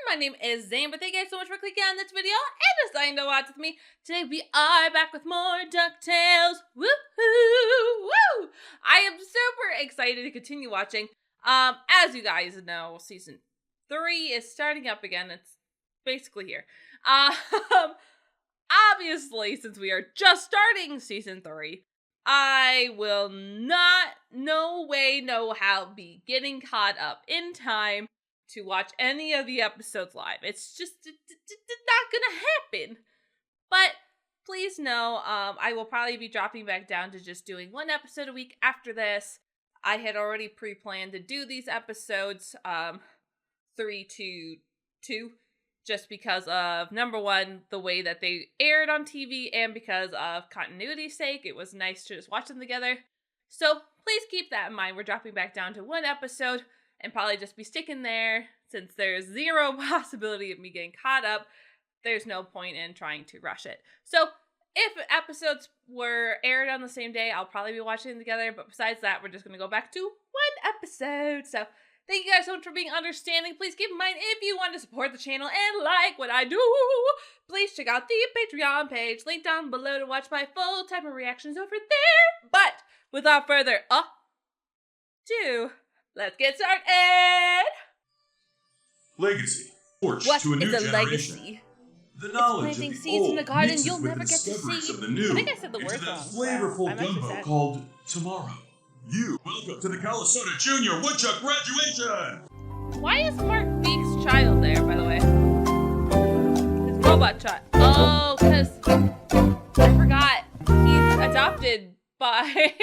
My name is Zamber. Thank you guys so much for clicking on this video and deciding to watch with me. Today we are back with more DuckTales. Woohoo! Woo! I am super excited to continue watching. As you guys know, season 3 is starting up again. It's basically here. Obviously, since we are just starting season 3, I will not, no way, no how, be getting caught up in time to watch any of the episodes live. It's just not gonna happen. But please know, I will probably be dropping back down to just doing one episode a week after this. I had already pre-planned to do these episodes, 3 to 2, just because of, number one, the way that they aired on TV, and because of continuity's sake. It was nice to just watch them together. So please keep that in mind. We're dropping back down to one episode, and probably just be sticking there. Since there's zero possibility of me getting caught up, there's no point in trying to rush it. So if episodes were aired on the same day, I'll probably be watching them together. But besides that, we're just going to go back to one episode. So thank you guys so much for being understanding. Please keep in mind, if you want to support the channel and like what I do, please check out the Patreon page, link down below to watch my full type of reactions over there. But without further ado, let's get started. Legacy. Torch What to a new is a generation. legacy? The It's knowledge planting of the seeds in old the garden mixes you'll with never the get to discoveries see. of the new I think I said the into word that wrong. flavorful I'm actually gumbo sad. called tomorrow. Welcome to the Senior Junior Woodchuck graduation. Why is Mark Beek's child there, by the way? His robot child. Oh, because I forgot he's adopted by...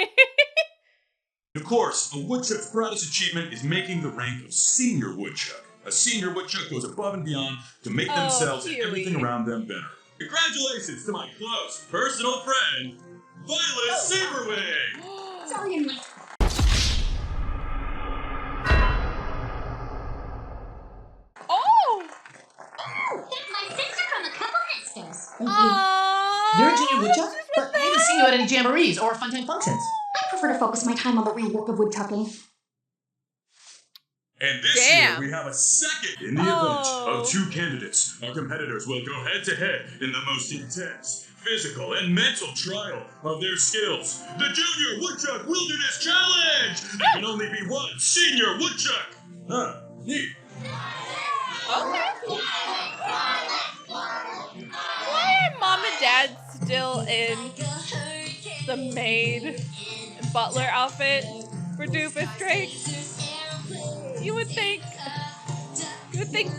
Of course, a Woodchuck's proudest achievement is making the rank of Senior Woodchuck. A Senior Woodchuck goes above and beyond to make themselves and Huey. everything around them better. Congratulations to my close personal friend, Violet Saberwing! Sorry, I'm late. Oh! Oh, that's my sister from a couple sisters. You're a junior woodchuck, but I haven't seen you at any jamborees or fun-time functions. I prefer to focus my time on the real work of woodchucking. And this Damn. year we have a second in the event of 2 candidates. Our competitors will go head-to-head in the most intense physical and mental trial of their skills. The Junior Woodchuck Wilderness Challenge! There can only be one Senior Woodchuck! Huh, neat. Okay. Why are Mom and Dad still in the maid and butler outfit for Doofus Drake? You would think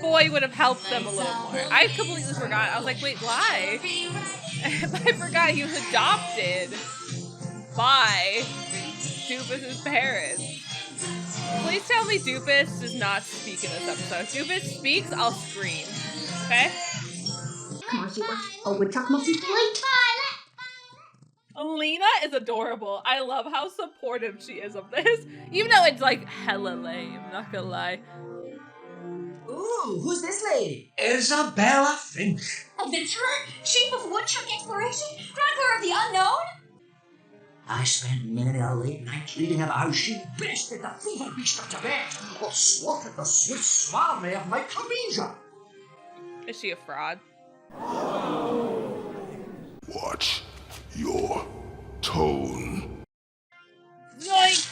Boy would have helped them a little more. I completely forgot. I was like, wait, why? I forgot he was adopted by Doofus's parents. Please tell me Doofus does not speak in this episode. If Doofus speaks, I'll scream. Okay? Come on, Super. A woodchuck must be polite. Alina is adorable. I love how supportive she is of this. Even though it's like hella lame, I'm not gonna lie. Ooh, who's this lady? Isabella Finch. Adventurer? Chief of Woodchuck Exploration? Traveler of the Unknown? I spent many a late night reading about how she bested the fever beast of Tibet or slaughtered the Swiss army of Micronesia. Is she a fraud? Watch your tone. Yoink!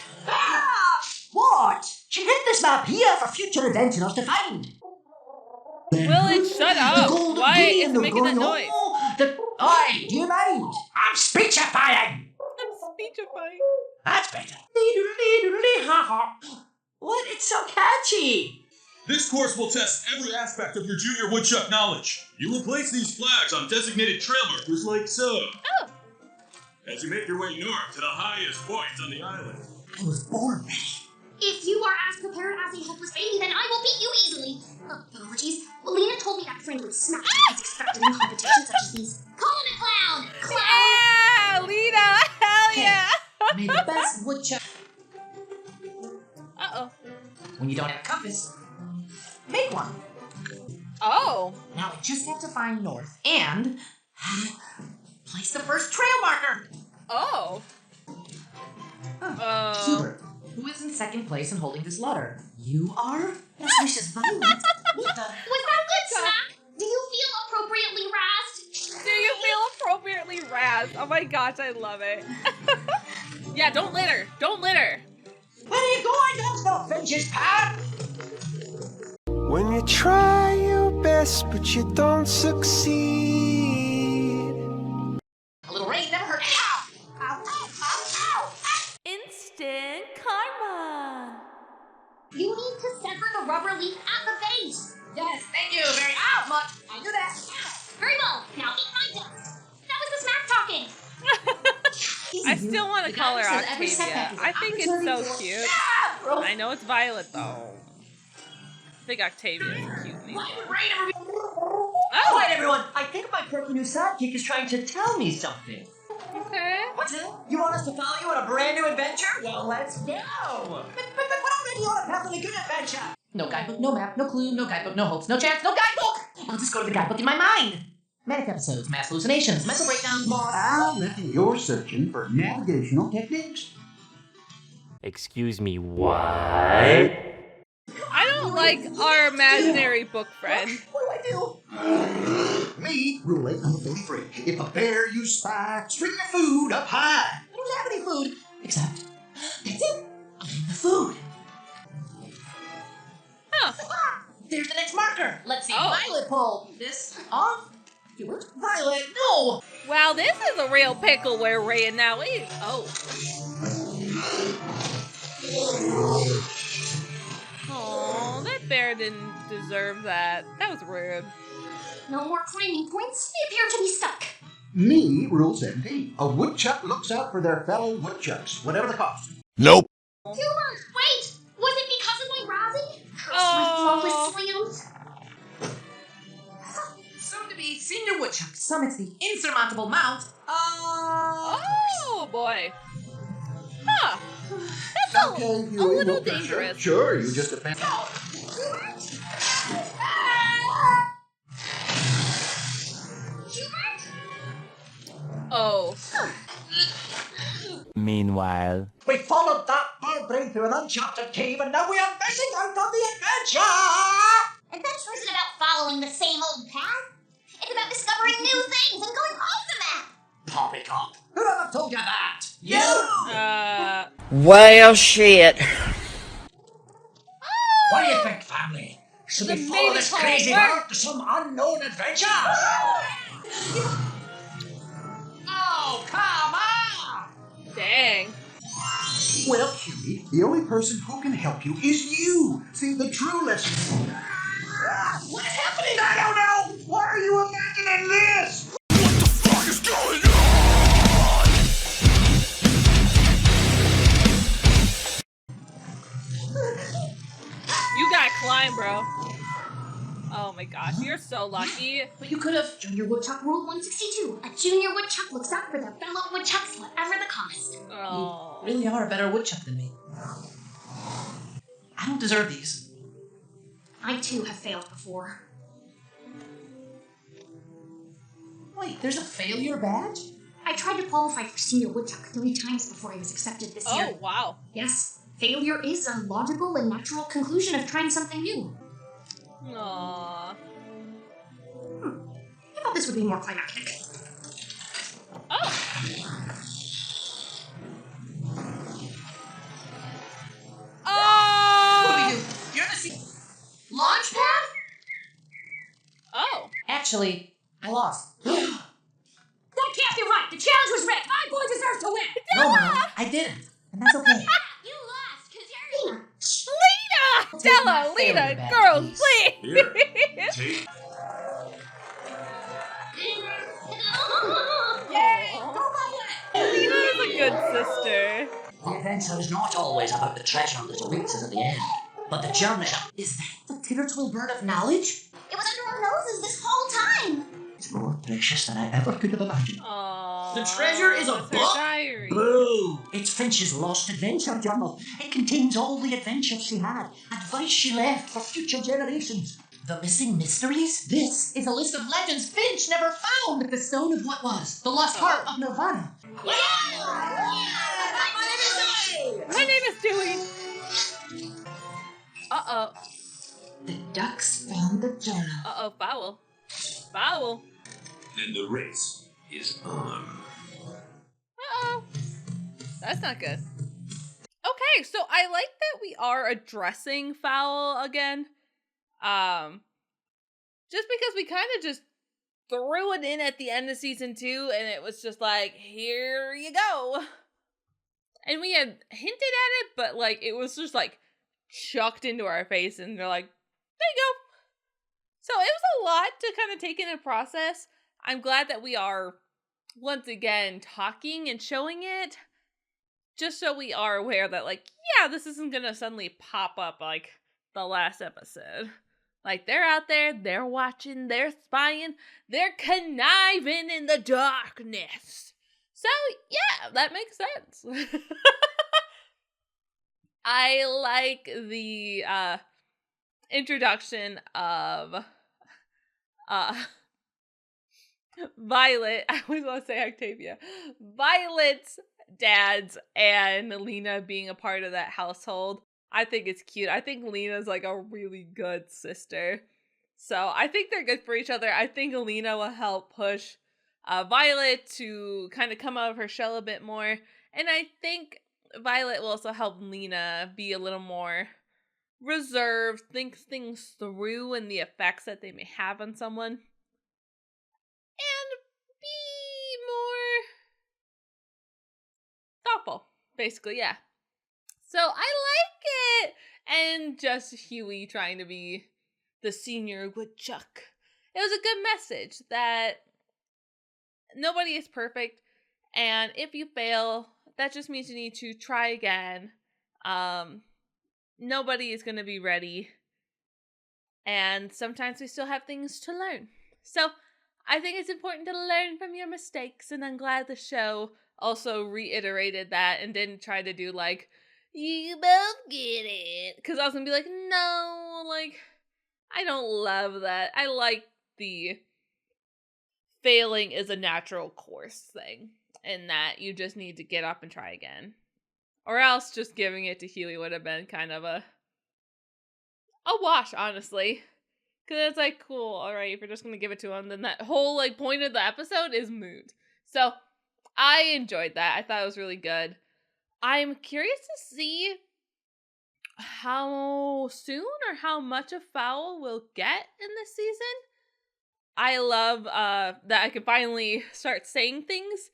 What? She hid this map here for future adventurers to find. Will it shut up? Why is it making that noise? Oi, do you mind? I'm speechifying. I'm speechifying. That's better. What? It's so catchy. This course will test every aspect of your Junior Woodchuck knowledge. You will place these flags on designated trail markers like so. Oh. As you make your way north to the highest points on the island. I was born ready. If you are as prepared as a helpless baby, then I will beat you easily. Apologies. Lena told me that friend would smack me as expected in competitions such as these. Call him a clown! Clown! Yeah, Lena! Hell yeah! May the best woodchuck. Uh-oh. When you don't have a compass, make one. Oh. Now we just have to find north and place the first trail marker. Oh. Super. Who is in second place and holding this letter? You are? Best wishes, Violet. What the? Was that Yes. Oh my gosh, I love it. Yeah, don't litter. Don't litter. Where are you going? That's not Finch's path. When you try your best, but you don't succeed. A little rain never hurt. Ow! Ow! Ow! Ow! Ow! Instant karma. You need to sever the rubber leaf at the base. Yes, thank you very much. I'll do that. Very well. Now eat my dust. That was the smack talking. I still want to color says every Octavia. setback is an I think it's opportunity so for- cute. Ah! I know it's violet though. I think Octavia is a cute name. Why would rain ever be... Oh, Quiet, everyone! I think my quirky new sidekick is trying to tell me something. okay. What's it? You want us to follow you on a brand new adventure? Well, let's go! But we're already on a path of a good adventure. No guidebook, no map, no clue, no guidebook, no hopes, no chance, no guidebook! I'll just go to the guidebook in my mind. Manic episodes, mass hallucinations, mental breakdowns, I reckon you're searching for navigational techniques. Excuse me, what? I don't like our imaginary book friend. What do? Me, rule 8 number 43. If a bear you spy, string your food up high. I don't have any food. Except, that's it. I'm the food. Huh. There's the next marker. Let's see. Oh. Violet pull this off. Yours? Violet, no. Well, this is a real pickle we're in now. Oh. Oh, that bear didn't deserve that. That was rude. No more climbing points. They appear to be stuck. Me, rule 17. A woodchuck looks out for their fellow woodchucks, whatever the cost. Nope. Humor! Wait! Was it because of my Razzie? Curse Oh. my flawless slams. Soon to be Senior Woodchuck summits the insurmountable mount. Oh, boy. Huh. That's Okay, a Huey, little no pressure. dangerous. Sure, you just depend. Oh. Meanwhile. We followed that bird brain through an uncharted cave, and now we are missing out on the adventure! Adventure isn't about following the same old path. It's about discovering new things and going off the map. Poppycock. Whoever told you that? You! Well, shit. What do you think, family? Should we The follow maiden this call crazy worked. bird to some unknown adventure? Oh, come on! Dang. Well, Huey, the only person who can help you is you. See, the true lesson. What is happening? I don't know. Why are you imagining this? What the fuck is going on? You gotta climb, bro. Oh my gosh, you're so lucky. But you could have. Junior Woodchuck Rule 162. A junior woodchuck looks out for their fellow woodchucks, whatever the cost. Oh. You really are a better woodchuck than me. I don't deserve these. I too have failed before. Wait, there's a failure badge? I tried to qualify for Senior Woodchuck 3 times before I was accepted this year. Oh, wow. Yes, failure is a logical and natural conclusion of trying something new. Aww. I thought this would be more climactic. Oh. What do we Oh. do? You're the launch pad? Oh. Actually, I lost. That can't be right! The challenge was rigged! My boy deserves to win! No, Mom, I didn't. And that's okay. You lost, because you're Lena! Lena! Stella, my failure Lena, badge, girls, please. please! Here, take. Lena is a good sister. The adventure is not always about the treasure that awaits us at the end, but the journey. Is that the Tittertwill bird of knowledge? It was under our noses this whole time! It's more precious than I ever could have imagined. Aww. The treasure is a That's her book? diary. Boo! It's Finch's lost adventure journal. It contains all the adventures she had, advice she left for future generations. The missing mysteries? This is a list of legends Finch never found. The stone of what was? The lost heart of Nirvana. My name is Dewey. Uh-oh. The ducks found the journal. Uh-oh, foul. Foul. And the race is on. Uh-oh. That's not good. Okay, so I like that we are addressing foul again. Just because we kind of just threw it in at the end of season 2, and it was just like, here you go. And we had hinted at it, but like it was just like chucked into our face, and they're like, there you go. So it was a lot to kind of take in and process. I'm glad that we are once again talking and showing it, just so we are aware that like, yeah, this isn't gonna suddenly pop up like the last episode. Like, they're out there, they're watching, they're spying, they're conniving in the darkness. So, yeah, that makes sense. I like the introduction of Violet. I always want to say Octavia. Violet's dads and Lena being a part of that household. I think it's cute. I think Lena's like a really good sister. So I think they're good for each other. I think Lena will help push Violet to kind of come out of her shell a bit more. And I think Violet will also help Lena be a little more reserved, think things through and the effects that they may have on someone. And be more thoughtful, basically, yeah. So I like it. And just Huey trying to be the senior woodchuck. It was a good message that nobody is perfect. And if you fail, that just means you need to try again. Nobody is going to be ready. And sometimes we still have things to learn. So I think it's important to learn from your mistakes. And I'm glad the show also reiterated that and didn't try to do like, you both get it. Because I was going to be like, no, like, I don't love that. I like the failing is a natural course thing. And that you just need to get up and try again. Or else just giving it to Huey would have been kind of a wash, honestly. Because it's like, cool, alright, if you're just going to give it to him, then that whole like point of the episode is moot. So, I enjoyed that. I thought it was really good. I'm curious to see how soon or how much of foul we'll get in this season. I love that I can finally start saying things,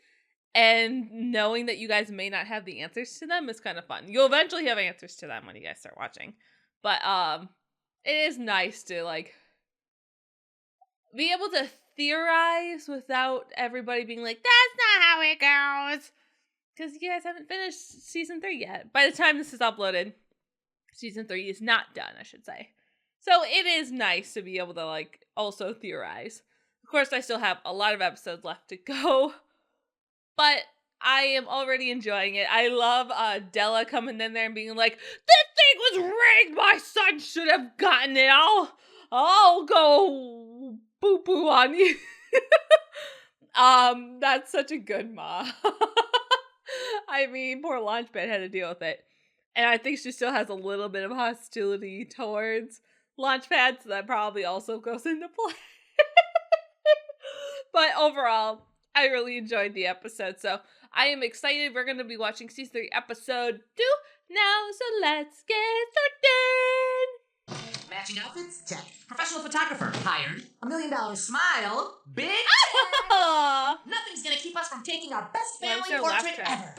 and knowing that you guys may not have the answers to them is kind of fun. You'll eventually have answers to them when you guys start watching. But it is nice to like be able to theorize without everybody being like, that's not how it goes. Because you guys haven't finished season 3 yet. By the time this is uploaded, season 3 is not done, I should say. So it is nice to be able to like also theorize. Of course, I still have a lot of episodes left to go. But I am already enjoying it. I love Della coming in there and being like, this thing was rigged! My son should have gotten it! I'll go boo-boo on you. That's such a good ma. I mean, poor Launchpad had to deal with it. And I think she still has a little bit of hostility towards Launchpad, so that probably also goes into play. But overall, I really enjoyed the episode, so I am excited. We're going to be watching season 3, episode 2 now, so let's get started! Matching outfits? Check. Professional photographer? Hired. $1 million smile? Big? Nothing's gonna keep us from taking our best family portrait ever.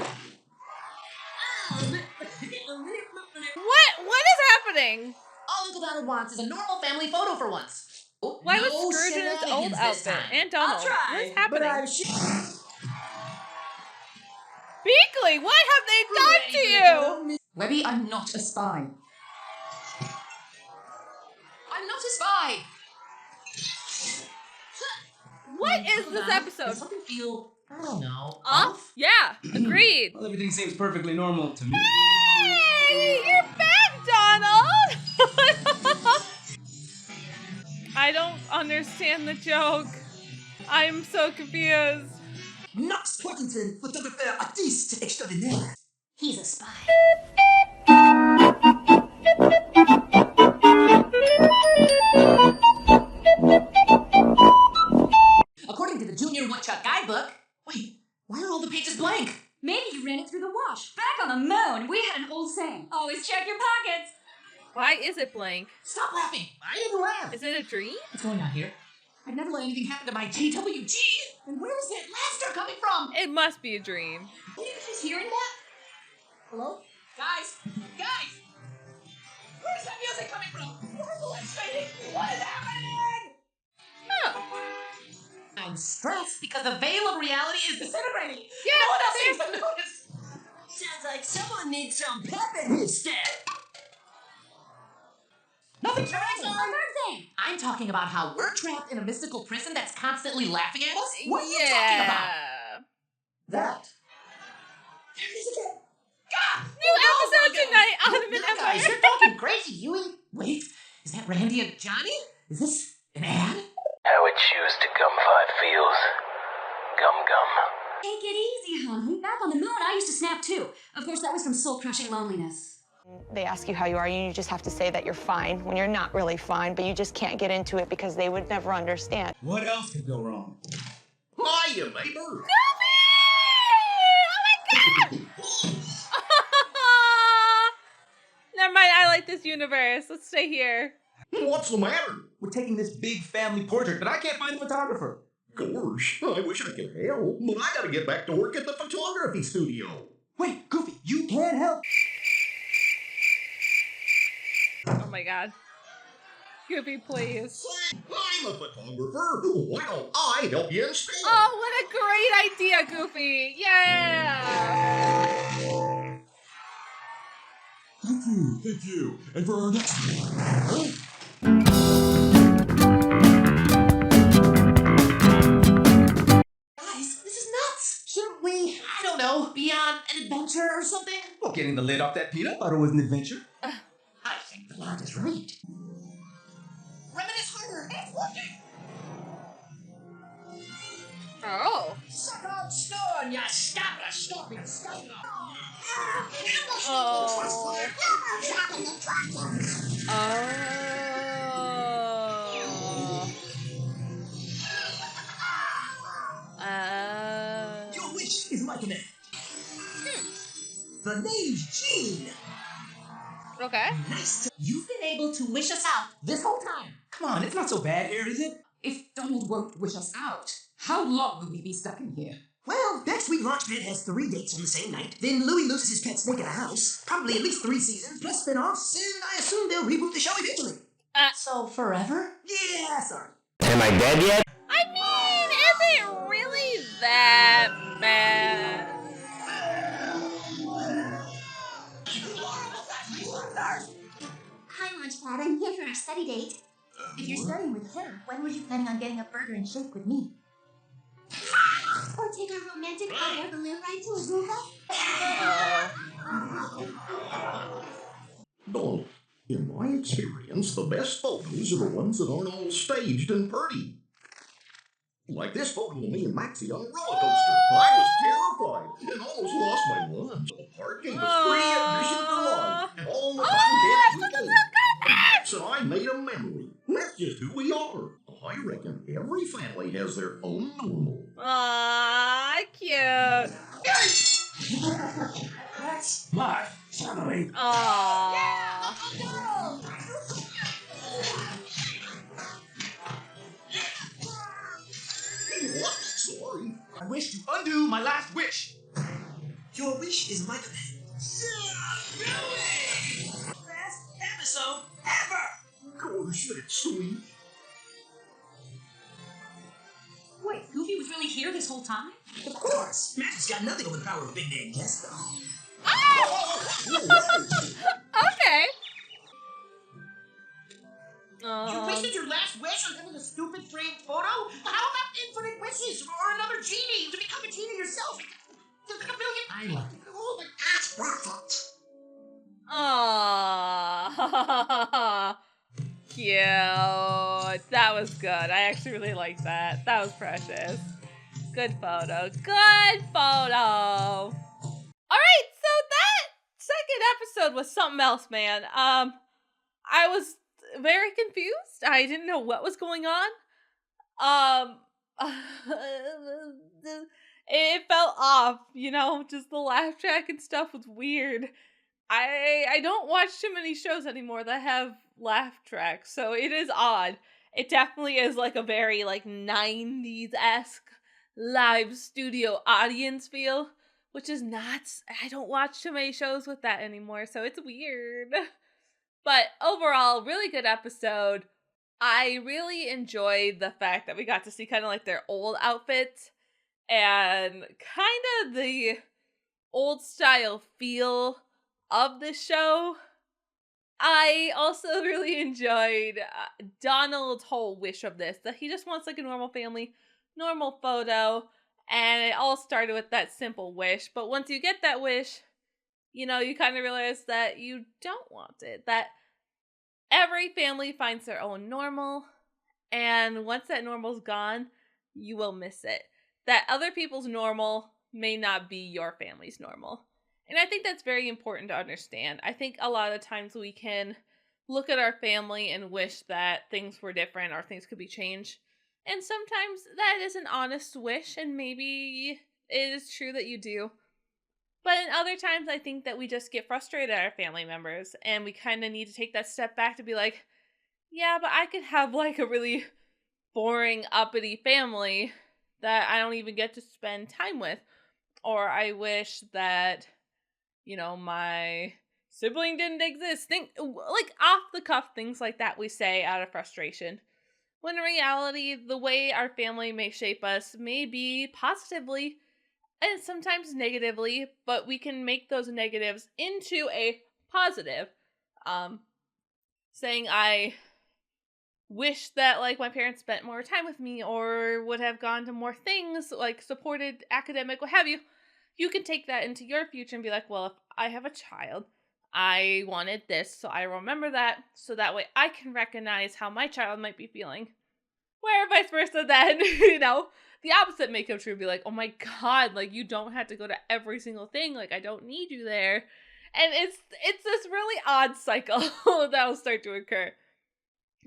What is happening? All Uncle Donald wants is a normal family photo for once. Oh, why no was Scrooge in his old outfit? And Donald. I'll try, What's happening? But Beakley, what have they done to you? Webby, I'm not a spy. I'm not a spy. What is this episode? Does something feel, I don't know, off? Yeah, agreed. Well, everything seems perfectly normal to me. Hey, you're back, Donald! I don't understand the joke. I'm so confused. Knox Twaddington, photographer artiste extraordinaire. He's a spy. According to the Junior Woodchuck guidebook, wait, why are all the pages blank? gosh, back on the moon, we had an old saying. Always check your pockets. Why is it blank? Stop laughing! I didn't laugh! Is it a dream? What's going on here? I've never let anything happen to my GWG! And where is that laughter coming from? It must be a dream. Are you just hearing that? Hello? Guys! Guys! Where's that music coming from? Where's the lights fading? What is happening? Oh. I'm stressed because the veil of reality is disintegrating. Yeah, no one else seems to notice. Sounds like someone needs some pep in his step. Nothing's happening. Thing. I'm talking about how we're trapped in a mystical prison that's constantly laughing at us. What are you Yeah. talking about? That. New episode tonight, Ottoman Guys, Empire. you're talking crazy, Huey. Wait, is that Randy and Johnny? Is this an ad? How it chews to gum 5 feels. Gum gum. Take it easy, honey. Back on the moon, I used to snap too. Of course, that was from soul-crushing loneliness. They ask you how you are, and you just have to say that you're fine when you're not really fine, but you just can't get into it because they would never understand. What else could go wrong? Hiya, neighbor. Never mind, I like this universe. Let's stay here. What's the matter? We're taking this big family portrait, but I can't find the photographer. Gosh, I wish I could help, but I gotta get back to work at the photography studio. Wait, Goofy, you can't help. Oh my god. Goofy, please. I'm a photographer. Why don't I help you instead? Oh, what a great idea, Goofy. Yeah. Thank you. And for our next Guys, this is nuts. Shouldn't we, I don't know, be on an adventure or something? Well, getting the lid off that peanut butter was an adventure. I think the lad is right. Reminisce harder. It's working. Oh. Suck on stone, you stopper. Oh. Your wish is my command. The name's Gene. Okay. Nice. You've been able to wish us out this whole time. Come on, it's not so bad here, is it? If Donald won't wish us out, how long will we be stuck in here? Well, next week Launchpad has 3 dates on the same night. Then Louie loses his pet snake in a house. Probably at least 3 seasons, plus spin-offs, and I assume they'll reboot the show eventually. So forever? Yeah, sorry. Am I dead yet? I mean, is it really that bad? Hi, Launchpad. I'm here for our study date. If you're studying with him, when were you planning on getting a burger and shake with me? Or take a romantic hot air balloon ride to Aruba? Donald, in my experience, the best photos are the ones that aren't all staged and pretty. Like this photo of me and Maxie on a roller coaster. I was terrified and almost lost my lunch. The park gave us free admission for life. All the cotton candy we ate. So I made a memory. That's just who we are. I reckon every family has their own normal. Aww, cute. That's my family. Aww. What? Sorry. I wish to undo my last wish. Your wish is my command. Best episode ever! Gosh, that's sweet. Wait, Goofy was really here this whole time? Of course. Magic's got nothing over the power of a big name guest, though. Okay. You wasted your last wish on having a stupid framed photo? How about infinite wishes or another genie to become a genie yourself? There's like a million. I like it. Oh my gosh, perfect. Aww. Cute. That was good. I actually really liked that. That was precious. Good photo. Good photo. Alright, so that second episode was something else, man. I was very confused. I didn't know what was going on. It felt off, just the laugh track and stuff was weird. I don't watch too many shows anymore that have laugh tracks, so it is odd. It definitely is like a very 90s-esque live studio audience feel, which is nuts. I don't watch too many shows with that anymore, so it's weird. But overall, really good episode. I really enjoyed the fact that we got to see kind of their old outfits and kind of the old style feel of the show. I also really enjoyed Donald's whole wish of this, that he just wants a normal family, normal photo, and it all started with that simple wish. But once you get that wish, you kind of realize that you don't want it, that every family finds their own normal, and once that normal's gone, you will miss it. That other people's normal may not be your family's normal. And I think that's very important to understand. I think a lot of times we can look at our family and wish that things were different or things could be changed. And sometimes that is an honest wish, and maybe it is true that you do. But in other times, I think that we just get frustrated at our family members, and we kind of need to take that step back to be like, yeah, but I could have a really boring, uppity family that I don't even get to spend time with. Or I wish that, my sibling didn't exist. Off the cuff things like that we say out of frustration. When in reality, the way our family may shape us may be positively and sometimes negatively, but we can make those negatives into a positive. Saying I wish that my parents spent more time with me or would have gone to more things, supported academic, what have you. You can take that into your future and be like, well, if I have a child, I wanted this, so I remember that, so that way I can recognize how my child might be feeling. Where vice versa then, the opposite may come true, be like, oh my god, you don't have to go to every single thing, I don't need you there. And it's this really odd cycle that will start to occur.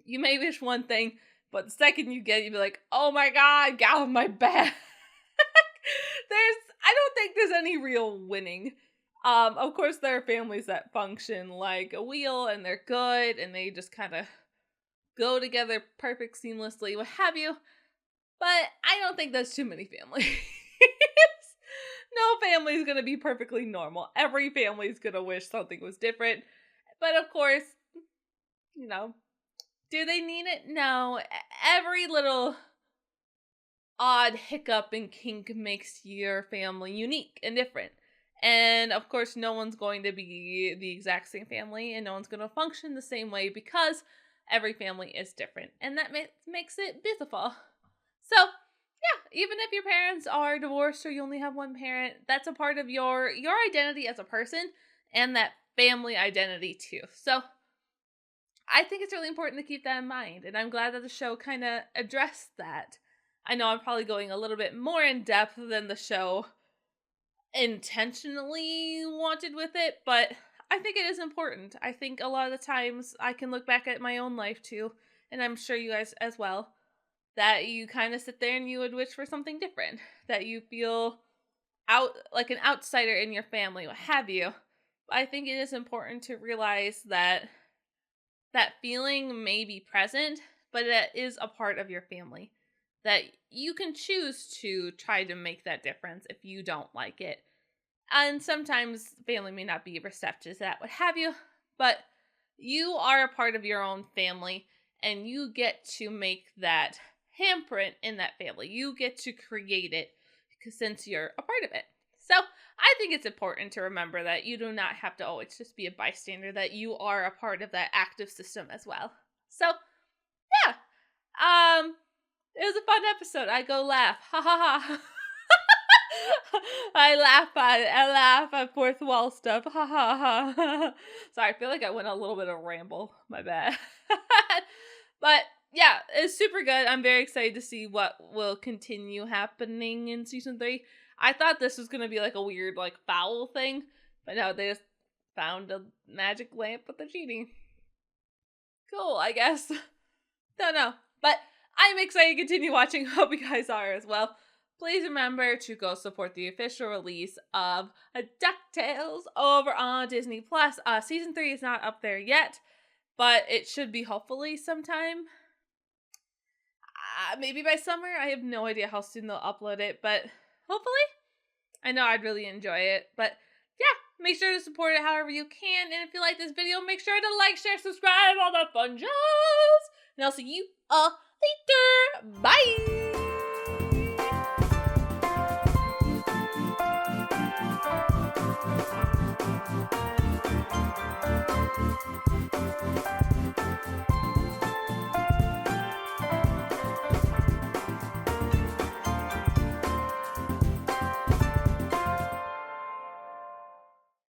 You may wish one thing, but the second you get it, you'll be like, oh my god, get off my back. I don't think there's any real winning. Of course, there are families that function like a wheel, and they're good, and they just kind of go together perfect, seamlessly, what have you. But I don't think that's too many families. No family is going to be perfectly normal. Every family is going to wish something was different. But of course, do they need it? No. Every little odd hiccup and kink makes your family unique and different. And of course, no one's going to be the exact same family, and no one's going to function the same way because every family is different. And that makes it beautiful. So, yeah, even if your parents are divorced or you only have one parent, that's a part of your identity as a person and that family identity too. So, I think it's really important to keep that in mind, and I'm glad that the show kind of addressed that. I know I'm probably going a little bit more in depth than the show intentionally wanted with it, but I think it is important. I think a lot of the times I can look back at my own life too, and I'm sure you guys as well, that you kind of sit there and you would wish for something different, that you feel out like an outsider in your family, what have you. But I think it is important to realize that that feeling may be present, but it is a part of your family. That you can choose to try to make that difference if you don't like it. And sometimes family may not be receptive to that, what have you, but you are a part of your own family, and you get to make that handprint in that family. You get to create it since you're a part of it. So I think it's important to remember that you do not have to always just be a bystander, that you are a part of that active system as well. So, yeah. It was a fun episode. I go laugh. Ha ha ha. I laugh at fourth wall stuff. Ha ha ha. Sorry, I feel like I went a little bit of a ramble. My bad. But yeah, it's super good. I'm very excited to see what will continue happening in season 3. I thought this was gonna be like a weird, foul thing, but no, they just found a magic lamp with a genie. Cool, I guess. Don't know, but I'm excited to continue watching. Hope you guys are as well. please remember to go support the official release of DuckTales over on Disney Plus. Season 3 is not up there yet, but it should be hopefully sometime. Maybe by summer. I have no idea how soon they'll upload it, but hopefully. I know I'd really enjoy it, but yeah, make sure to support it however you can. And if you like this video, make sure to like, share, subscribe, all the fun jobs. And I'll see you all later. Bye.